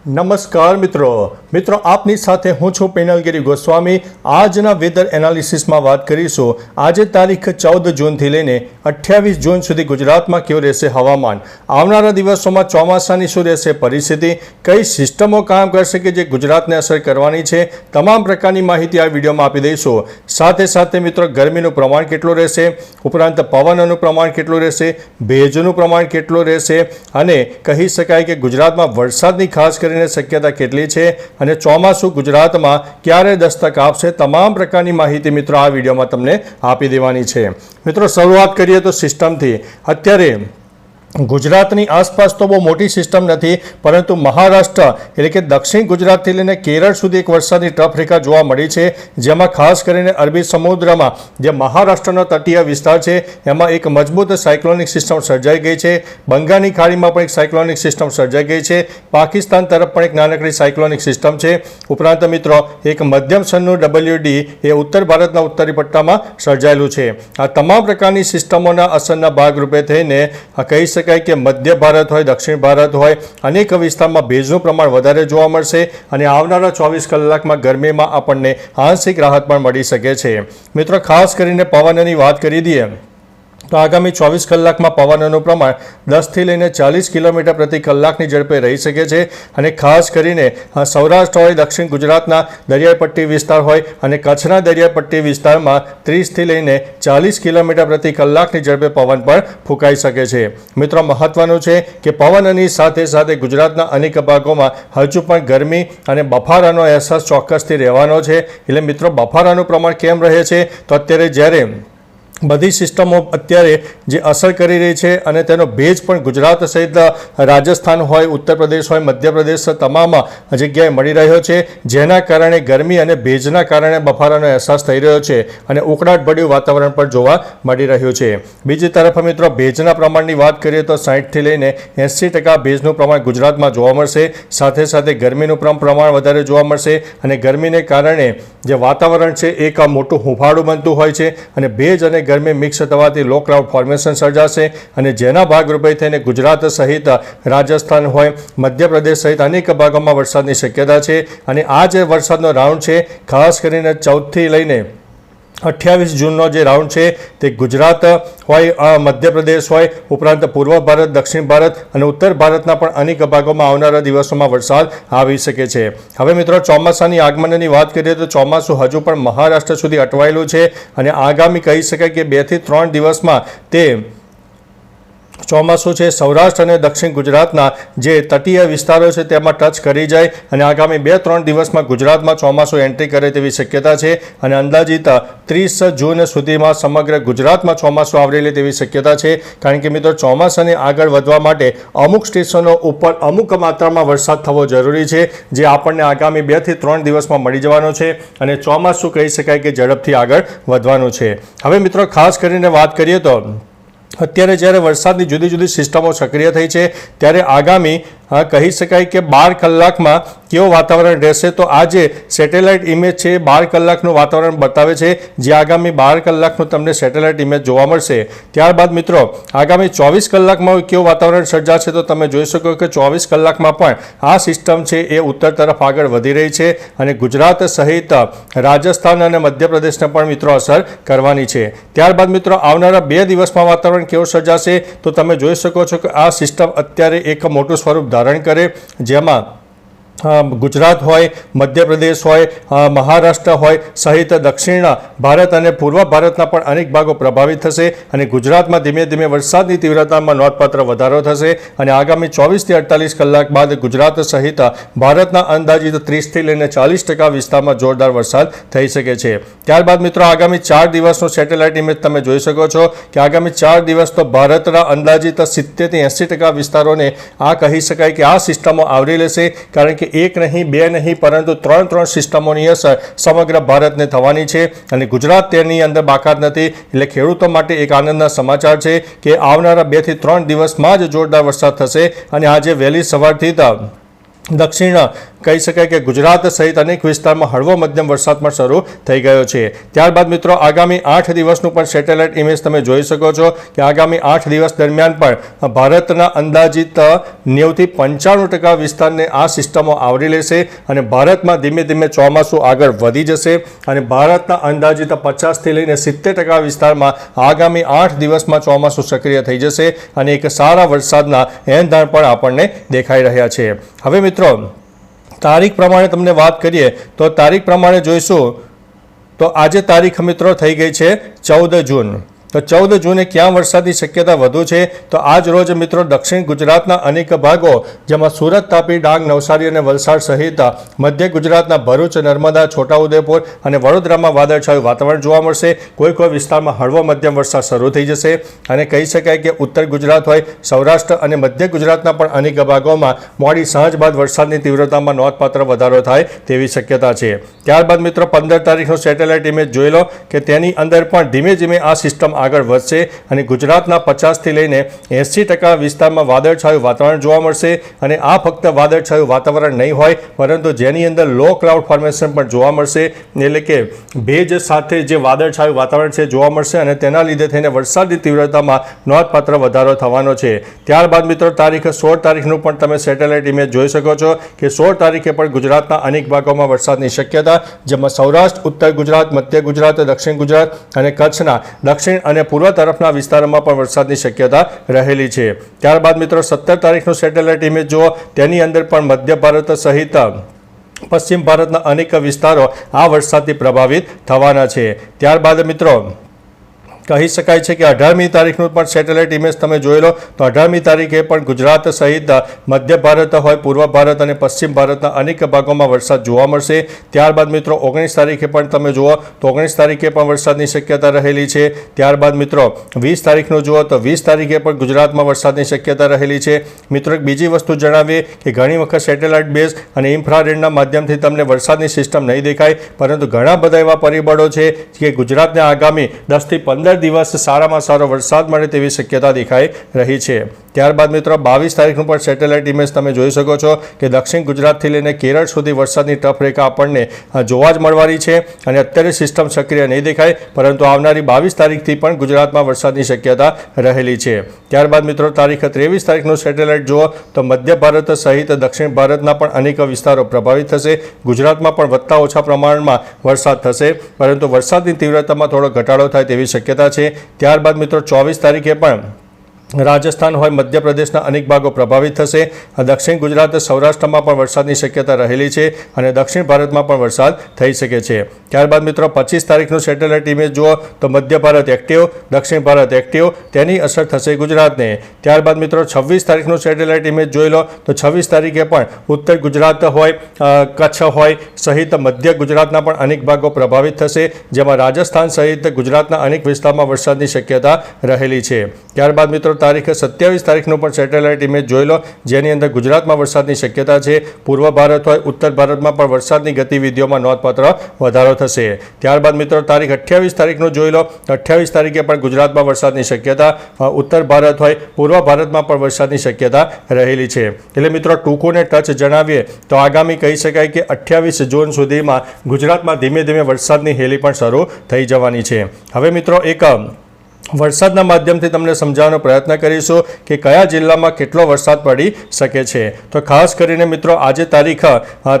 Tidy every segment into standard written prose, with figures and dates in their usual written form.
નમસ્કાર મિત્રો આપની સાથે હું છું પેનલગીરી ગોસ્વામી। આજના વેધર એનાલિસિસમાં વાત કરીશું આજે તારીખ 14 જૂનથી લઈને 28 જૂન સુધી ગુજરાતમાં કેવું રહેશે હવામાન, આવનારા દિવસોમાં ચોમાસાની શું રહેશે પરિસ્થિતિ, કઈ સિસ્ટમો કામ કરશે કે જે ગુજરાતને અસર કરવાની છે, તમામ પ્રકારની માહિતી આ વિડીયોમાં આપી દઈશું। સાથે સાથે મિત્રો ગરમીનું પ્રમાણ કેટલું રહેશે, ઉપરાંત પવનનું પ્રમાણ કેટલું રહેશે, ભેજનું પ્રમાણ કેટલું રહેશે અને કહી શકાય કે ગુજરાતમાં વરસાદની ખાસ કરીને શક્યતા કેટલી છે અને ચોમાસું ગુજરાતમાં ક્યારે દસ્તક આપશે, તમામ પ્રકારની માહિતી મિત્રો આ વિડીયોમાં તમને આપી દેવાની છે। મિત્રો શરૂઆત કરીએ તો સિસ્ટમથી। અત્યારે ગુજરાતની આસપાસ તો બહુ મોટી સિસ્ટમ નથી, પરંતુ મહારાષ્ટ્ર એટલે કે દક્ષિણ ગુજરાતથી લઈને કેરળ સુધી એક વરસાદની ટફ રેખા જોવા મળી છે, જેમાં ખાસ કરીને અરબી સમુદ્રમાં જે મહારાષ્ટ્રનો તટીય વિસ્તાર છે એમાં એક મજબૂત સાયક્લોનિક સિસ્ટમ સર્જાઈ ગઈ છે, બંગાળની ખાડીમાં પણ એક સાયક્લોનિક સિસ્ટમ સર્જાઈ ગઈ છે, પાકિસ્તાન તરફ પણ એક નાનકડી સાયક્લોનિક સિસ્ટમ છે, ઉપરાંત મિત્રો એક મધ્યમ સનનું WD એ ઉત્તર ભારતના ઉત્તરી પટ્ટામાં સર્જાયેલું છે। આ તમામ પ્રકારની સિસ્ટમોના અસરના ભાગરૂપે થઈને કહી શકાય કે મધ્ય ભારત હોય, દક્ષિણ ભારત હોય, અનેક વિસ્તારમાં ભેજનું પ્રમાણ વધારે જોવા મળશે અને આવનારા 24 કલાકમાં ગરમીમાં આપણને આંશિક રાહત પણ મળી શકે છે। મિત્રો ખાસ કરીને પવનની વાત કરી દઈએ તો આગામી 24 કલાકમાં પવનનું પ્રમાણ 10 થી લઈને 40 કિલોમીટર પ્રતિ કલાકની ઝડપે રહી શકે છે અને ખાસ કરીને સૌરાષ્ટ્ર હોય, દક્ષિણ ગુજરાતના દરિયાઈ પટ્ટી વિસ્તાર હોય અને કચ્છના દરિયાઈ પટ્ટી વિસ્તારમાં 30 થી લઈને 40 કિલોમીટર પ્રતિ કલાકની ઝડપે પવન પણ ફૂંકાઈ શકે છે। મિત્રો મહત્વનું છે કે પવનની સાથે સાથે ગુજરાતના અનેક ભાગોમાં હજુ પણ ગરમી અને બફારાનો અહેસાસ ચોક્કસથી રહેવાનો છે। એટલે મિત્રો બફારાનું પ્રમાણ કેમ રહે છે તો અત્યારે જ્યારે બધી સિસ્ટમો અત્યારે જે અસર કરી રહી છે અને તેનો ભેજ પણ ગુજરાત સહિત રાજસ્થાન હોય, ઉત્તર પ્રદેશ હોય, મધ્યપ્રદેશ તમામ જગ્યાએ મળી રહ્યો છે, જેના કારણે ગરમી અને ભેજના કારણે બફારાનો અહેસાસ થઈ રહ્યો છે અને ઉકળાટભર્યું વાતાવરણ પણ જોવા મળી રહ્યું છે। બીજી તરફ મિત્રો ભેજના પ્રમાણની વાત કરીએ તો 60થી લઈને 80% ભેજનું પ્રમાણ ગુજરાતમાં જોવા મળશે, સાથે સાથે ગરમીનું પ્રમાણ વધારે જોવા મળશે અને ગરમીને કારણે જે વાતાવરણ છે એક મોટું હુંફાળું બનતું હોય છે અને ભેજ અને ગરમી મિક્સ થવાથી લો ક્લાઉડ ફોર્મેશન સર્જાશે અને જેના ભાગરૂપે થઈને ગુજરાત સહિત રાજસ્થાન હોય, મધ્યપ્રદેશ સહિત અનેક ભાગોમાં વરસાદની શક્યતા છે અને આ જે વરસાદનો રાઉન્ડ છે ખાસ કરીને 14થી લઈને 28 જૂનનો જે રાઉન્ડ છે તે ગુજરાત હોય, મધ્યપ્રદેશ હોય, ઉપરાંત પૂર્વ ભારત, દક્ષિણ ભારત અને ઉત્તર ભારતના પણ અનેક ભાગોમાં આવનારા દિવસોમાં વરસાદ આવી શકે છે। હવે મિત્રો ચોમાસાની આગમનની વાત કરીએ તો ચોમાસું હજુ પણ મહારાષ્ટ્ર સુધી અટવાયેલું છે અને આગામી કહી શકાય કે 2 થી 3 દિવસમાં તે ચોમાસું છે સૌરાષ્ટ્ર અને દક્ષિણ ગુજરાતના જે તટીય વિસ્તારો છે તેમાં ટચ કરી જાય અને આગામી 2-3 દિવસમાં ગુજરાતમાં ચોમાસું એન્ટ્રી કરે તેવી શક્યતા છે અને અંદાજિત 30 જૂન સુધીમાં સમગ્ર ગુજરાતમાં ચોમાસું આવરી લે તેવી શક્યતા છે, કારણ કે મિત્રો ચોમાસાને આગળ વધવા માટે અમુક સ્ટેશનો ઉપર અમુક માત્રામાં વરસાદ થવો જરૂરી છે, જે આપણને આગામી 2 થી 3 દિવસમાં મળી જવાનો છે અને ચોમાસું કહી શકાય કે ઝડપથી આગળ વધવાનું છે। હવે મિત્રો ખાસ કરીને વાત કરીએ તો અત્યારે જ્યારે વરસાદની જુદી જુદી સિસ્ટમો સક્રિય થઈ છે ત્યારે આગામી કહી શકાય કે 12 કલાકમાં કેવું વાતાવરણ રહેશે તો આ જે સેટેલાઇટ ઇમેજ છે 12 કલાકનું વાતાવરણ બતાવે છે, જે આગામી 12 કલાકનું તમને સેટેલાઇટ ઇમેજ જોવા મળશે। ત્યારબાદ મિત્રો આગામી 24 કલાકમાં કેવું વાતાવરણ સર્જાશે તો તમે જોઈ શકો કે 24 કલાકમાં પણ આ સિસ્ટમ છે એ ઉત્તર તરફ આગળ વધી રહી છે અને ગુજરાત સહિત રાજસ્થાન અને મધ્યપ્રદેશને પણ મિત્રો અસર કરવાની છે। ત્યારબાદ મિત્રો આવનારા 2 દિવસમાં વાતાવરણ કેવું સર્જાશે તો તમે જોઈ શકો છો કે આ સિસ્ટમ અત્યારે એક મોટું સ્વરૂપ ધારણ કરે, જેમાં ગુજરાત હોય, મધ્યપ્રદેશ હોય, મહારાષ્ટ્ર હોય સહિત દક્ષિણ ભારત અને પૂર્વ ભારતના પણ અનેક ભાગો પ્રભાવિત થશે અને ગુજરાતમાં ધીમે ધીમે વરસાદની તીવ્રતામાં નોંધપાત્ર વધારો થશે અને આગામી 24 થી 48 કલાક બાદ ગુજરાત સહિત ભારતના અંદાજિત 30 થી લઈને 40% વિસ્તારમાં જોરદાર વરસાદ થઈ શકે છે। ત્યારબાદ મિત્રો આગામી 4 દિવસનો સેટેલાઇટ ઇમેજ તમે જોઈ શકો છો કે આગામી 4 દિવસ તો ભારતના અંદાજિત 70 થી 80% વિસ્તારોને આ કહી શકાય કે આ સિસ્ટમો આવરી લેશે, કારણ કે એક નહીં, બે નહીં, પરંતુ 3 સિસ્ટમોની અસર સમગ્ર ભારતને થવાની છે અને ગુજરાત તેની અંદર બાકાત નથી। એટલે ખેડૂતો માટે એક આનંદના સમાચાર છે કે આવનારા 2 થી 3 દિવસમાં જ જોરદાર વરસાદ થશે અને આજે વહેલી સવારથી દક્ષિણ કહી શકાય કે ગુજરાત સહિત અનેક વિસ્તારમાં હળવો મધ્યમ વરસાદ પણ શરૂ થઈ ગયો છે. ત્યારબાદ મિત્રો આગામી 8 દિવસનું પણ સેટેલાઇટ ઇમેજ તમે જોઈ શકો છો કે આગામી 8 દિવસ દરમિયાન પણ ભારતના અંદાજિત 90 થી 95% વિસ્તારને આ સિસ્ટમો આવરી લેશે અને ભારતમાં ધીમે ધીમે ચોમાસું આગળ વધી જશે અને ભારતના અંદાજિત 50 થી લઈને 70% વિસ્તારમાં આગામી 8 દિવસમાં ચોમાસું સક્રિય થઈ જશે અને એક સારા વરસાદના એંધાણ પણ આપણને દેખાઈ રહ્યા છે. હવે મિત્રો તારીખ પ્રમાણે તમને વાત કરીએ તો તારીખ પ્રમાણે જોઈશું તો આજે તારીખ મિત્રો થઈ ગઈ છે 14 જૂન. તો 14 જૂને ક્યાં વરસાદની શક્યતા વધુ છે તો આજ રોજ મિત્રો દક્ષિણ ગુજરાતના અનેક ભાગો જેમાં સુરત, તાપી, ડાંગ, નવસારી અને વલસાડ સહિત મધ્ય ગુજરાતના ભરૂચ, નર્મદા, છોટાઉદેપુર અને વડોદરામાં વાદળછાયું વાતાવરણ જોવા મળશે. કોઈ કોઈ વિસ્તારમાં હળવો મધ્યમ વરસાદ શરૂ થઈ જશે અને કહી શકાય કે ઉત્તર ગુજરાત હોય, સૌરાષ્ટ્ર અને મધ્ય ગુજરાતના પણ અનેક ભાગોમાં મોડી સાંજ બાદ વરસાદની તીવ્રતામાં નોંધપાત્ર વધારો થાય તેવી શક્યતા છે. ત્યારબાદ મિત્રો 15 તારીખનો સેટેલાઇટ ઇમેજ જોઈ લો કે તેની અંદર પણ ધીમે ધીમે આ સિસ્ટમ આગળ વધશે અને ગુજરાતના 50 થી લઈને 80% વિસ્તારમાં વાદળછાયું વાતાવરણ જોવા મળશે અને આ ફક્ત વાદળછાયું વાતાવરણ નહીં હોય પરંતુ જેની અંદર લો ક્લાઉડ ફોર્મેશન પણ જોવા મળશે, એટલે કે ભેજ સાથે જે વાદળછાયું વાતાવરણ છે જોવા મળશે અને તેના લીધે થઈને વરસાદની તીવ્રતામાં નોંધપાત્ર વધારો થવાનો છે. ત્યારબાદ મિત્રો તારીખ 16 તારીખનું પણ તમે સેટેલાઇટ ઇમેજ જોઈ શકો છો કે 16 તારીખે પણ ગુજરાતના અનેક ભાગોમાં વરસાદની શક્યતા, જેમાં સૌરાષ્ટ્ર, ઉત્તર ગુજરાત, મધ્ય ગુજરાત, દક્ષિણ ગુજરાત અને કચ્છના દક્ષિણ અને પૂર્વ તરફના વિસ્તારોમાં પણ વરસાદની શક્યતા રહેલી છે. ત્યારબાદ મિત્રો 17 તારીખનું સેટેલાઇટ ઇમેજ જુઓ, તેની અંદર પણ મધ્ય ભારત સહિત પશ્ચિમ ભારતના અનેક વિસ્તારો આ વરસાદથી પ્રભાવિત થવાના છે. ત્યારબાદ મિત્રો કહી શકાય છે કે 18મી તારીખનું પણ સેટેલાઇટ ઇમેજ તમે જોઈ લો તો 18મી તારીખે પણ ગુજરાત સહિત મધ્ય ભારત હોય, પૂર્વ ભારત અને પશ્ચિમ ભારતના અનેક ભાગોમાં વરસાદ જોવા મળશે. ત્યારબાદ મિત્રો 19 તારીખે પણ તમે જુઓ તો 19 તારીખે પણ વરસાદની શક્યતા રહેલી છે. ત્યારબાદ મિત્રો 20 તારીખનું જુઓ તો 20 તારીખે પણ ગુજરાતમાં વરસાદની શક્યતા રહેલી છે. મિત્રો એક બીજી વસ્તુ જણાવીએ કે ઘણી વખત સેટેલાઇટ બેઝ અને ઇન્ફ્રારેડના માધ્યમથી તમને વરસાદની સિસ્ટમ નહીં દેખાય પરંતુ ઘણા બધા એવા પરિબળો છે કે ગુજરાતને આગામી 10 થી 15 દિવસ સારામાં સારો વરસાદ મળે તેવી શક્યતા દેખાઈ રહી છે. ત્યારબાદ મિત્રો 22 તારીખનું પણ સેટેલાઇટ ઇમેજ તમે જોઈ શકો છો કે દક્ષિણ ગુજરાતથી લઈને કેરળ સુધી વરસાદની ટફ રેખા આપણને જોવા જ મળવાની છે અને અત્યારે સિસ્ટમ સક્રિય નહીં દેખાય પરંતુ આવનારી 22 તારીખથી પણ ગુજરાતમાં વરસાદની શક્યતા રહેલી છે. ત્યારબાદ મિત્રો તારીખ 23 તારીખનું સેટેલાઇટ જુઓ તો મધ્ય ભારત સહિત દક્ષિણ ભારતના પણ અનેક વિસ્તારો પ્રભાવિત થશે. ગુજરાતમાં પણ વધતા ઓછા પ્રમાણમાં વરસાદ થશે પરંતુ વરસાદની તીવ્રતામાં થોડો ઘટાડો થાય તેવી શક્યતા છે. ત્યારબાદ મિત્રો 24 તારીખે પણ રાજસ્થાન હોય, મધ્યપ્રદેશના અનેક ભાગો પ્રભાવિત થશે. દક્ષિણ ગુજરાત, સૌરાષ્ટ્રમાં પણ વરસાદની શક્યતા રહેલી છે અને દક્ષિણ ભારતમાં પણ વરસાદ થઈ શકે છે. ત્યારબાદ મિત્રો 25 તારીખનું સેટેલાઇટ ઇમેજ જુઓ તો મધ્ય ભારત એક્ટિવ, દક્ષિણ ભારત એક્ટિવ, તેની અસર થશે ગુજરાતને. ત્યારબાદ મિત્રો 26 તારીખનું સેટેલાઇટ ઇમેજ જોઈ લો તો 26 તારીખે પણ ઉત્તર ગુજરાત હોય, કચ્છ હોય સહિત મધ્ય ગુજરાતના પણ અનેક ભાગો પ્રભાવિત થશે, જેમાં રાજસ્થાન સહિત ગુજરાતના અનેક વિસ્તારમાં વરસાદની શક્યતા રહેલી છે. ત્યારબાદ મિત્રો તારીખ 27 તારીખનું પણ સેટેલાઇટ ઇમેજ જોઈ લો જેની અંદર ગુજરાતમાં વરસાદની શક્યતા છે. પૂર્વ ભારત હોય, ઉત્તર ભારતમાં પણ વરસાદની ગતિવિધિઓમાં નોંધપાત્ર વધારો થશે. ત્યારબાદ મિત્રો તારીખ 28 તારીખનું જોઈ લો તો 28 તારીખે પણ ગુજરાતમાં વરસાદની શક્યતા, ઉત્તર ભારત હોય, પૂર્વ ભારતમાં પણ વરસાદની શક્યતા રહેલી છે. એટલે મિત્રો ટૂંકોને ટચ જણાવીએ તો આગામી કહી શકાય કે 28 જૂન સુધીમાં ગુજરાતમાં ધીમે ધીમે વરસાદની હેલી પણ શરૂ થઈ જવાની છે. હવે મિત્રો એક વરસાદના માધ્યમથી તમને સમજાવવાનો પ્રયત્ન કરીશું કે કયા જિલ્લામાં કેટલો વરસાદ પડી શકે છે. તો ખાસ કરીને મિત્રો આજે તારીખ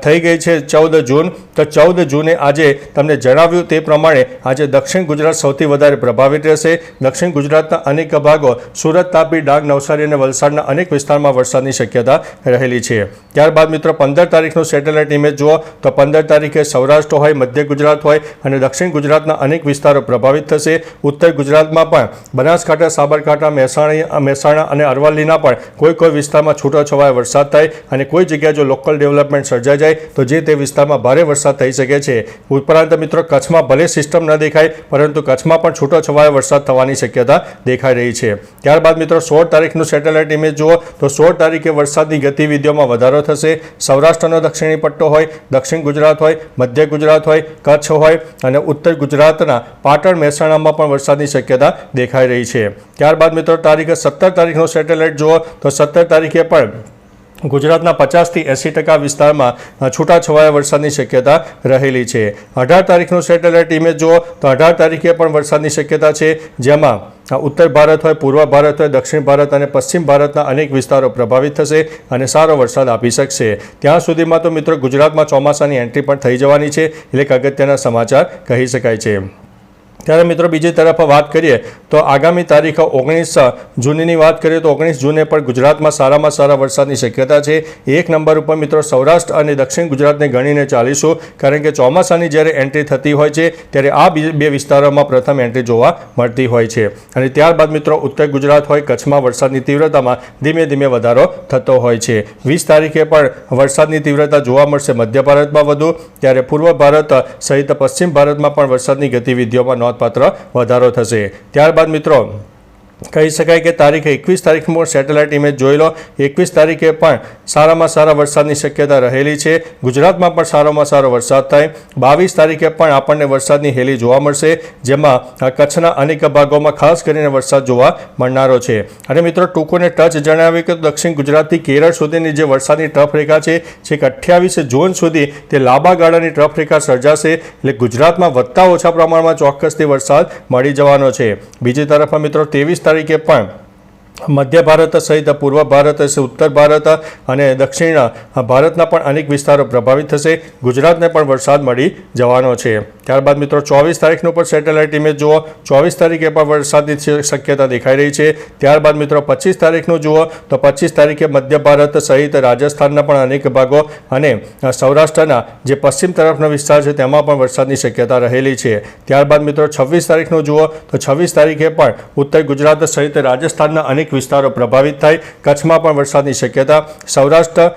થઈ ગઈ છે 14 જૂન. તો 14 જૂને આજે તમને જણાવ્યું તે પ્રમાણે આજે દક્ષિણ ગુજરાત સૌથી વધારે પ્રભાવિત રહેશે. દક્ષિણ ગુજરાતના અનેક ભાગો સુરત, તાપી, ડાંગ, નવસારી અને વલસાડના અનેક વિસ્તારમાં વરસાદની શક્યતા રહેલી છે. ત્યારબાદ મિત્રો 15 તારીખનું સેટેલાઇટ ઇમેજ જુઓ તો 15 તારીખે સૌરાષ્ટ્ર હોય, મધ્ય ગુજરાત હોય અને દક્ષિણ ગુજરાતના અનેક વિસ્તારો પ્રભાવિત થશે. ઉત્તર ગુજરાતમાં બનાસકાંઠા, સાબરકાંઠા, મહેસાણા અને અરવલ્લીના પણ કોઈ વિસ્તારમાં છૂટોછવાયો વરસાદ થાય અને કોઈ જગ્યાએ જો લોકલ ડેવલપમેન્ટ સર્જાઈ જાય તો જે તે વિસ્તારમાં ભારે વરસાદ થઈ શકે છે. ઉપરાંત મિત્રો કચ્છમાં ભલે સિસ્ટમ ન દેખાય પરંતુ કચ્છમાં પણ છૂટોછવાયો વરસાદ થવાની શક્યતા દેખાઈ રહી છે. ત્યારબાદ મિત્રો 16 તારીખનું સેટેલાઇટ ઇમેજ જુઓ તો 16 તારીખે વરસાદની ગતિવિધિઓમાં વધારો થશે. સૌરાષ્ટ્રનો દક્ષિણી પટ્ટો હોય, દક્ષિણ ગુજરાત હોય, મધ્ય ગુજરાત હોય, કચ્છ હોય અને ઉત્તર ગુજરાતના પાટણ, મહેસાણામાં પણ વરસાદની શક્યતા દેખાઈ રહી છે. ત્યારબાદ મિત્રો તારીખ 17 તારીખનો સેટેલાઇટ જુઓ તો 17 તારીખે પણ ગુજરાતના 50થી 80% વિસ્તારમાં છૂટાછવાયા વરસાદની શક્યતા રહેલી છે. 18 તારીખનું સેટેલાઇટ ઇમેજ જુઓ તો 18 તારીખે પણ વરસાદની શક્યતા છે, જેમાં ઉત્તર ભારત હોય, પૂર્વ ભારત હોય, દક્ષિણ ભારત અને પશ્ચિમ ભારતના અનેક વિસ્તારો પ્રભાવિત થશે અને સારો વરસાદ આપી શકશે. ત્યાં સુધીમાં તો મિત્રો ગુજરાતમાં ચોમાસાની એન્ટ્રી પણ થઈ જવાની છે, એટલે કે અગત્યના સમાચાર કહી શકાય છે. ત્યારે મિત્રો બીજી તરફ વાત કરીએ તો આગામી તારીખ 19 જૂનની વાત કરીએ તો 19 જૂને પણ ગુજરાતમાં સારામાં સારા વરસાદની શક્યતા છે. એક નંબર ઉપર મિત્રો સૌરાષ્ટ્ર અને દક્ષિણ ગુજરાતને ગણીને ચાલીશું, કારણ કે ચોમાસાની જ્યારે એન્ટ્રી થતી હોય છે ત્યારે આ બે વિસ્તારોમાં પ્રથમ એન્ટ્રી જોવા મળતી હોય છે. અને ત્યારબાદ મિત્રો ઉત્તર ગુજરાત હોય, કચ્છમાં વરસાદની તીવ્રતામાં ધીમે ધીમે વધારો થતો હોય છે. 20 તારીખે પણ વરસાદની તીવ્રતા જોવા મળશે મધ્ય ભારતમાં વધુ, ત્યારે પૂર્વ ભારત સહિત પશ્ચિમ ભારતમાં પણ વરસાદની ગતિવિધિઓમાં નોંધપાત્ર વધારો થશે. ત્યારબાદ મિત્રો કહી શકાય કે તારીખે 21 તારીખમાં સેટેલાઇટ ઇમેજ જોઈ લો. 21 તારીખે પણ સારામાં સારા વરસાદની શક્યતા રહેલી છે. ગુજરાતમાં પણ સારામાં સારો વરસાદ થાય. 22 તારીખે પણ આપણને વરસાદની હેલી જોવા મળશે, જેમાં કચ્છના અનેક ભાગોમાં ખાસ કરીને વરસાદ જોવા મળનારો છે. અને મિત્રો ટૂંકોને ટચ જણાવ્યું કે દક્ષિણ ગુજરાતથી કેરળ સુધીની જે વરસાદની ટ્રફ રેખા છે, છેક 28 જૂન સુધી તે લાંબા ગાળાની ટ્રફ રેખા સર્જાશે, એટલે ગુજરાતમાં વધતા ઓછા પ્રમાણમાં ચોક્કસથી વરસાદ મળી જવાનો છે. બીજી તરફ મિત્રો 23 તારીખે પણ મધ્ય ભારત સહિત પૂર્વ ભારત, ઉત્તર ભારત અને દક્ષિણ ભારતના પણ અનેક વિસ્તારો પ્રભાવિત થશે. ગુજરાતને પણ વરસાદ મળી જવાનો છે. ત્યારબાદ મિત્રો 24 તારીખનું પણ સેટેલાઇટ ઇમેજ જુઓ. 24 તારીખે પણ વરસાદની શક્યતા દેખાઈ રહી છે. ત્યારબાદ મિત્રો 25 તારીખનું જુઓ તો 25 તારીખે મધ્ય ભારત સહિત રાજસ્થાનના પણ અનેક ભાગો અને સૌરાષ્ટ્રના જે પશ્ચિમ તરફનો વિસ્તાર છે તેમાં પણ વરસાદની શક્યતા રહેલી છે. ત્યારબાદ મિત્રો 26 તારીખનું જુઓ તો 26 તારીખે પણ ઉત્તર ગુજરાત સહિત રાજસ્થાનના અનેક વિસ્તારો પ્રભાવિત થાય. કચ્છમાં પણ વરસાદની શક્યતા. સૌરાષ્ટ્ર,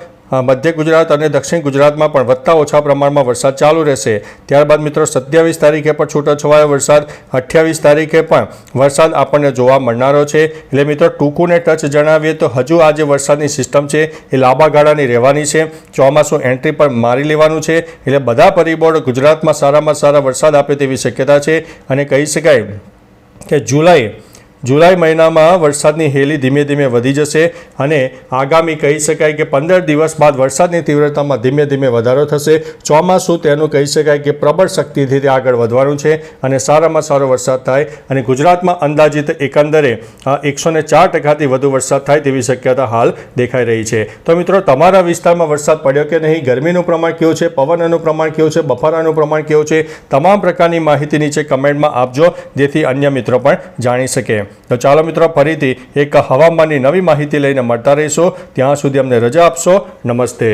મધ્ય ગુજરાત અને દક્ષિણ ગુજરાતમાં પણ વધતા ઓછા પ્રમાણમાં વરસાદ ચાલુ રહેશે. ત્યારબાદ મિત્રો 27 તારીખે પણ છૂટોછવાયો વરસાદ. 28 તારીખે પણ વરસાદ આપણને જોવા મળનારો છે. એટલે મિત્રો ટૂંકુને ટચ જણાવીએ તો હજુ આ જે વરસાદની સિસ્ટમ છે એ લાંબા ગાળાની રહેવાની છે. ચોમાસું એન્ટ્રી પણ મારી લેવાનું છે, એટલે બધા પરિબળો ગુજરાતમાં સારામાં સારા વરસાદ આપે તેવી શક્યતા છે. અને કહી શકાય કે જુલાઈ મહિનામાં વરસાદની હેલી ધીમે ધીમે વધી જશે અને આગામી કહી શકાય કે 15 દિવસ બાદ વરસાદની તીવ્રતામાં ધીમે ધીમે વધારો થશે. ચોમાસું તેનું કહી શકાય કે પ્રબળ શક્તિથી તે આગળ વધવાનું છે અને સારામાં સારો વરસાદ થાય. અને ગુજરાતમાં અંદાજિત એકંદરે 104%થી વધુ વરસાદ થાય તેવી શક્યતા હાલ દેખાઈ રહી છે. તો મિત્રો તમારા વિસ્તારમાં વરસાદ પડ્યો કે નહીં, ગરમીનું પ્રમાણ કેવું છે, પવનનું પ્રમાણ કેવું છે, બફારાનું પ્રમાણ કેવું છે, તમામ પ્રકારની માહિતી નીચે કમેન્ટમાં આપજો, જેથી અન્ય મિત્રો પણ જાણી શકે. તો ચાલો મિત્રો ફરીથી એક હવામાનની નવી માહિતી લઈને મળતા રહીશું. ત્યાં સુધી અમને રજા આપશો. નમસ્તે.